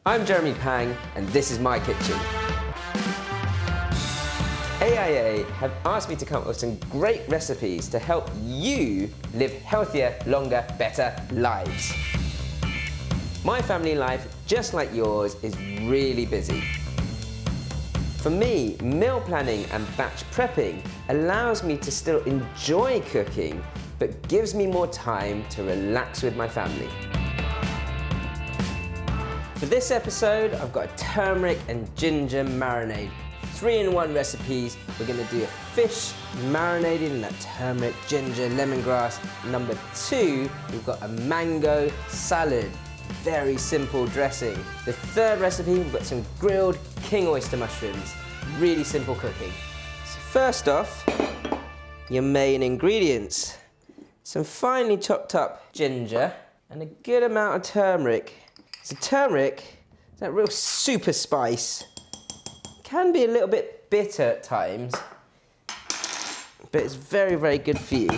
I'm Jeremy Pang, and this is my kitchen. AIA have asked me to come up with some great recipes to help you live healthier, longer, better lives. My family life, just like yours, is really busy. For me, meal planning and batch prepping allows me to still enjoy cooking, but gives me more time to relax with my family. For this episode, I've got a turmeric and ginger marinade. 3-in-1 recipes. We're gonna do a fish marinated in that turmeric, ginger, lemongrass. Number 2, we've got a mango salad. Very simple dressing. The 3rd recipe, we've got some grilled king oyster mushrooms. Really simple cooking. So first off, your main ingredients. Some finely chopped up ginger and a good amount of turmeric. So turmeric, that real super spice, can be a little bit bitter at times, but it's very, very good for you.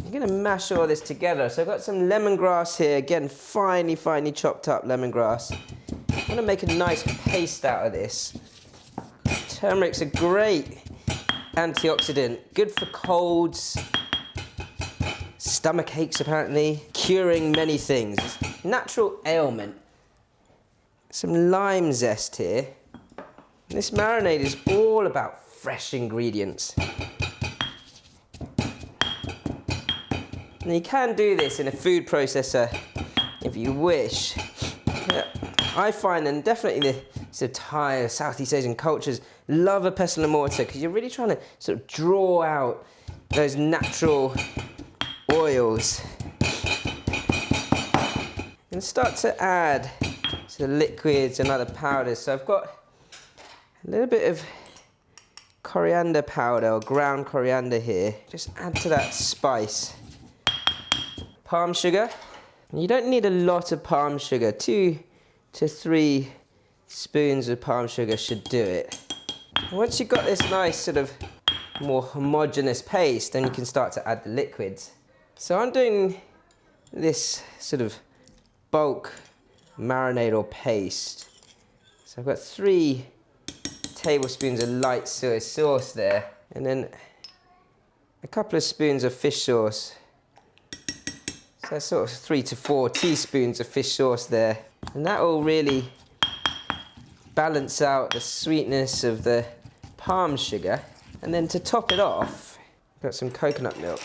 You're gonna mash all this together. So I've got some lemongrass here, again, finely chopped up lemongrass. I'm gonna make a nice paste out of this. Turmeric's a great antioxidant, good for colds, stomach aches apparently, curing many things. Natural ailment. Some lime zest here. This marinade is all about fresh ingredients. And you can do this in a food processor if you wish. I find, and definitely the sort of Thai or Southeast Asian cultures love a pestle and mortar because you're really trying to sort of draw out those natural oils. And start to add to the liquids and other powders. So I've got a little bit of coriander powder or ground coriander here. Just add to that spice. Palm sugar. You don't need a lot of palm sugar. 2 to 3 spoons of palm sugar should do it. Once you've got this nice sort of more homogeneous paste, then you can start to add the liquids. So I'm doing this sort of bulk marinade or paste. So I've got 3 tablespoons of light soy sauce there, and then a couple of spoons of fish sauce. So that's sort of 3 to 4 teaspoons of fish sauce there. And that will really balance out the sweetness of the palm sugar. And then to top it off, I've got some coconut milk.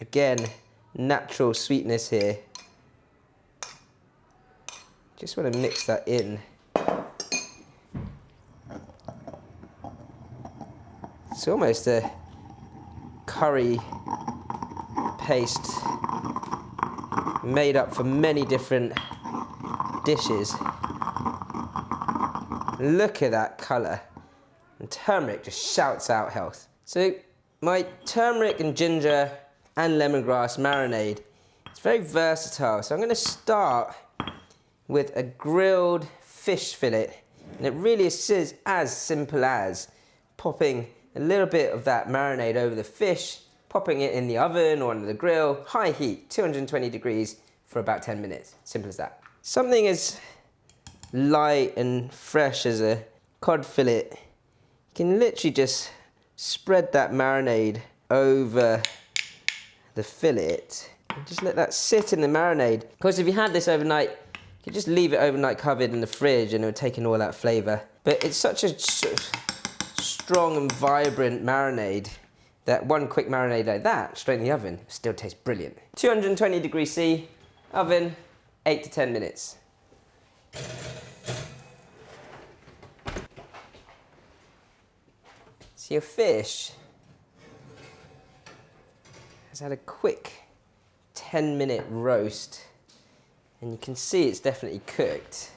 Again, natural sweetness here. Just want to mix that in. It's almost a curry paste made up for many different dishes. Look at that colour. And turmeric just shouts out health. So my turmeric and ginger and lemongrass marinade, it's very versatile. So I'm going to start with a grilled fish fillet, and it really is as simple as popping a little bit of that marinade over the fish, popping it in the oven or on the grill, high heat, 220 degrees for about 10 minutes. Simple as that. Something as light and fresh as a cod fillet, you can literally just spread that marinade over the fillet and just let that sit in the marinade. Of course, if you had this overnight, you could just leave it overnight covered in the fridge and it would take in all that flavour. But it's such a strong and vibrant marinade that one quick marinade like that, straight in the oven, still tastes brilliant. 220 degrees C, oven, 8 to 10 minutes. So your fish has had a quick 10-minute roast, and you can see it's definitely cooked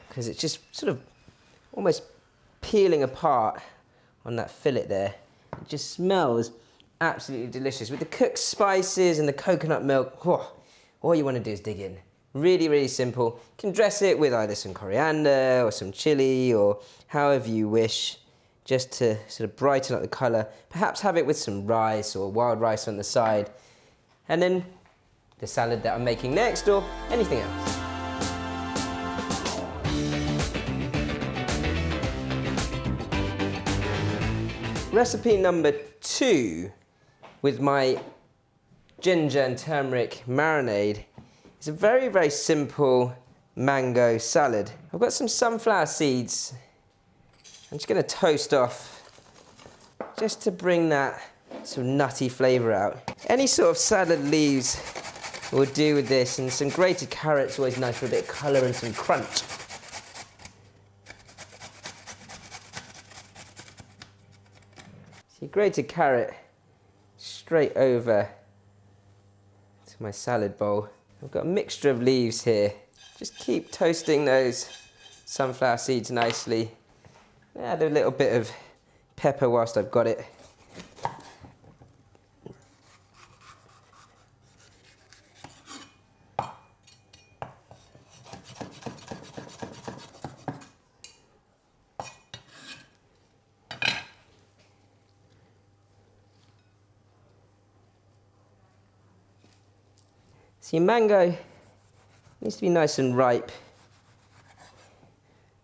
because it's just sort of almost peeling apart on that fillet there. It just smells absolutely delicious with the cooked spices and the coconut milk. Oh, all you want to do is dig in. Really, really simple. You can dress it with either some coriander or some chili or however you wish, just to sort of brighten up the colour. Perhaps have it with some rice or wild rice on the side. and then the salad that I'm making next or anything else. Recipe number 2 with my ginger and turmeric marinade is a very, very simple mango salad. I've got some sunflower seeds. I'm just going to toast off just to bring that sort of nutty flavour out. Any sort of salad leaves will do with this, and some grated carrots always nice for a bit of colour and some crunch. So grated carrot straight over to my salad bowl. I've got a mixture of leaves here. Just keep toasting those sunflower seeds nicely. Add a little bit of pepper whilst I've got it. So your mango needs to be nice and ripe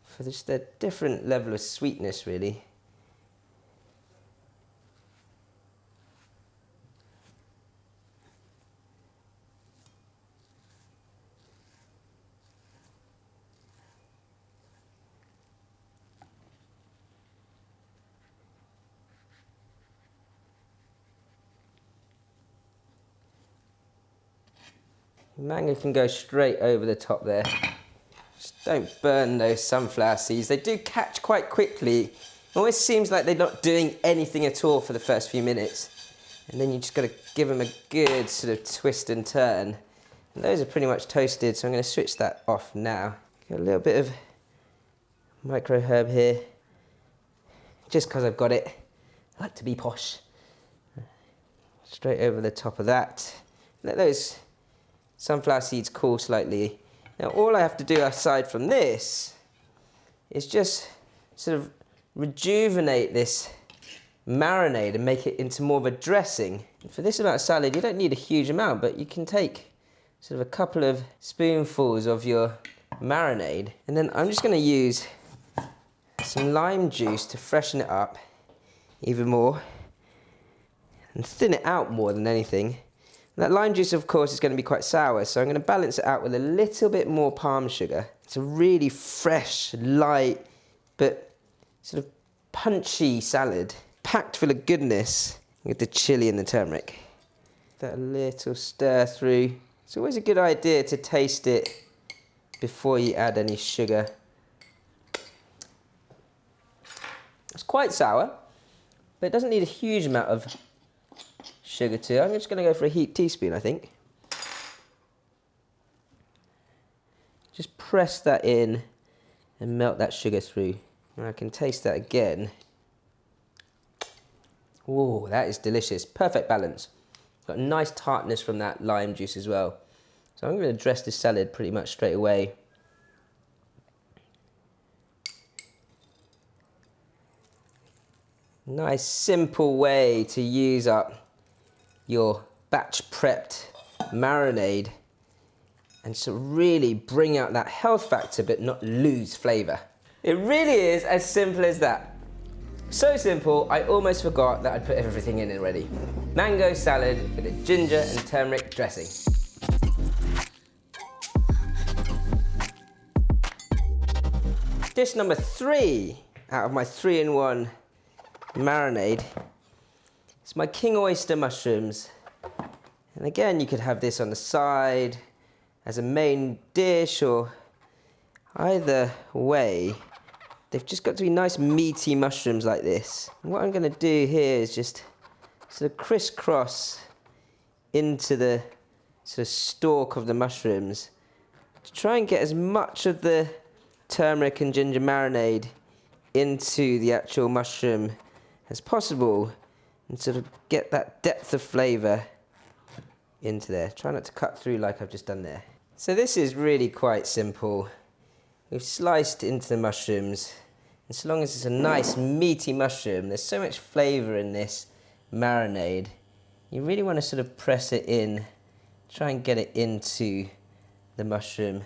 for just a different level of sweetness, really. Mango can go straight over the top there. Just don't burn those sunflower seeds. They do catch quite quickly. It always seems like they're not doing anything at all for the first few minutes. And then you just got to give them a good sort of twist and turn. And those are pretty much toasted, so I'm going to switch that off now. Got a little bit of micro herb here. Just because I've got it. I like to be posh. Straight over the top of that. Let those sunflower seeds cool slightly. Now all I have to do aside from this is just sort of rejuvenate this marinade and make it into more of a dressing. And for this amount of salad you don't need a huge amount, but you can take sort of a couple of spoonfuls of your marinade, and then I'm just going to use some lime juice to freshen it up even more and thin it out more than anything. That lime juice, of course, is going to be quite sour, so I'm going to balance it out with a little bit more palm sugar. It's a really fresh, light, but sort of punchy salad, packed full of goodness with the chilli and the turmeric. That little stir through. It's always a good idea to taste it before you add any sugar. It's quite sour, but it doesn't need a huge amount of sugar too. I'm just going to go for a heaped teaspoon, I think. Just press that in and melt that sugar through. And I can taste that again. Oh, that is delicious. Perfect balance. Got a nice tartness from that lime juice as well. So I'm going to dress this salad pretty much straight away. Nice simple way to use up your batch prepped marinade and so really bring out that health factor but not lose flavour. It really is as simple as that. So simple, I almost forgot that I'd put everything in already. Mango salad with a ginger and turmeric dressing. Dish number 3 out of my 3-in-1 marinade. It's my king oyster mushrooms. And again, you could have this on the side as a main dish, or either way, they've just got to be nice meaty mushrooms like this. And what I'm going to do here is just sort of crisscross into the sort of stalk of the mushrooms to try and get as much of the turmeric and ginger marinade into the actual mushroom as possible, and sort of get that depth of flavour into there. Try not to cut through like I've just done there. So this is really quite simple. We've sliced into the mushrooms, and so long as it's a nice meaty mushroom, there's so much flavour in this marinade, You really want to sort of press it in, try and get it into the mushroom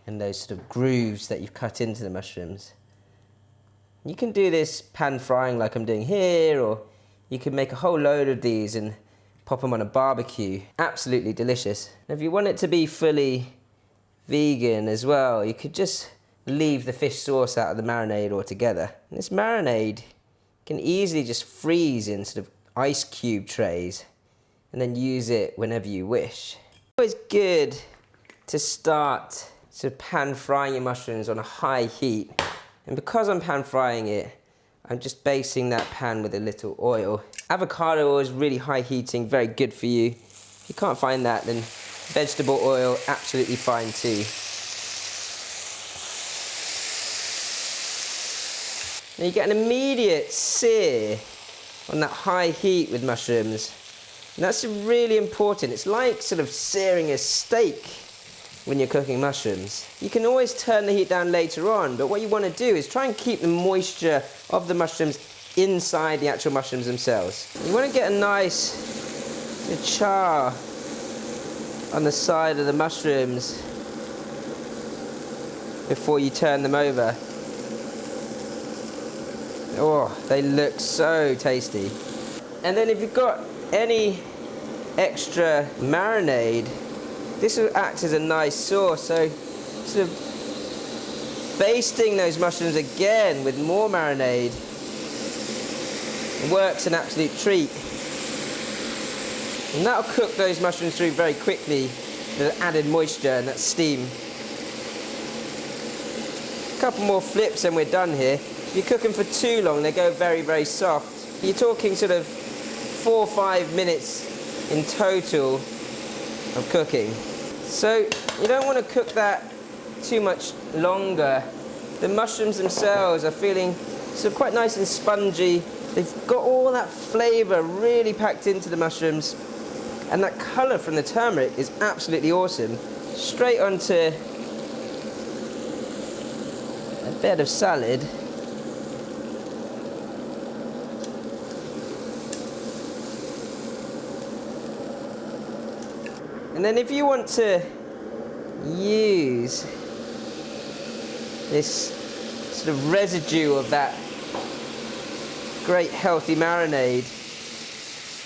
and those sort of grooves that you've cut into the mushrooms. You can do this pan frying like I'm doing here, or you can make a whole load of these and pop them on a barbecue. Absolutely delicious. If you want it to be fully vegan as well, you could just leave the fish sauce out of the marinade altogether. And this marinade can easily just freeze in sort of ice cube trays and then use it whenever you wish. It's always good to start sort of pan frying your mushrooms on a high heat. And because I'm pan frying it, I'm just basting that pan with a little oil. Avocado oil is really high heating, very good for you. If you can't find that, then vegetable oil, absolutely fine too. Now you get an immediate sear on that high heat with mushrooms. And that's really important. It's like sort of searing a steak when you're cooking mushrooms. You can always turn the heat down later on, but what you want to do is try and keep the moisture of the mushrooms inside the actual mushrooms themselves. You want to get a nice char on the side of the mushrooms before you turn them over. Oh, they look so tasty. And then if you've got any extra marinade, this will act as a nice sauce, so sort of basting those mushrooms again with more marinade works an absolute treat. And that'll cook those mushrooms through very quickly with added moisture and that steam. A couple more flips and we're done here. If you cook them for too long, they go very, very soft. You're talking sort of 4 or 5 minutes in total of cooking. So you don't want to cook that too much longer. The mushrooms themselves are feeling sort of quite nice and spongy. They've got all that flavour really packed into the mushrooms, and that colour from the turmeric is absolutely awesome. Straight onto a bed of salad. And then if you want to use this sort of residue of that great healthy marinade,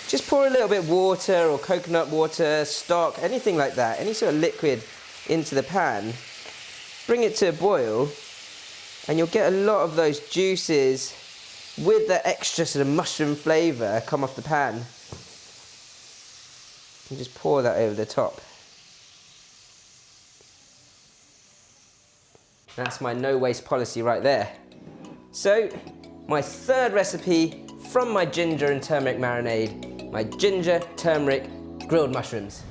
just pour a little bit of water or coconut water, stock, anything like that, any sort of liquid into the pan, bring it to a boil, and you'll get a lot of those juices with the extra sort of mushroom flavour come off the pan. And just pour that over the top. That's my no waste policy right there. So, my third recipe from my ginger and turmeric marinade, my ginger turmeric grilled mushrooms.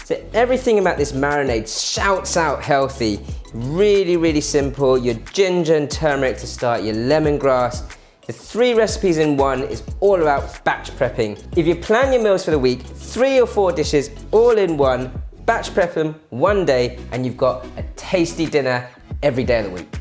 So everything about this marinade shouts out healthy. Really, really simple. Your ginger and turmeric to start, your lemongrass. The 3 recipes in one is all about batch prepping. If you plan your meals for the week, 3 or 4 dishes all in one, batch prep them one day, and you've got a tasty dinner every day of the week.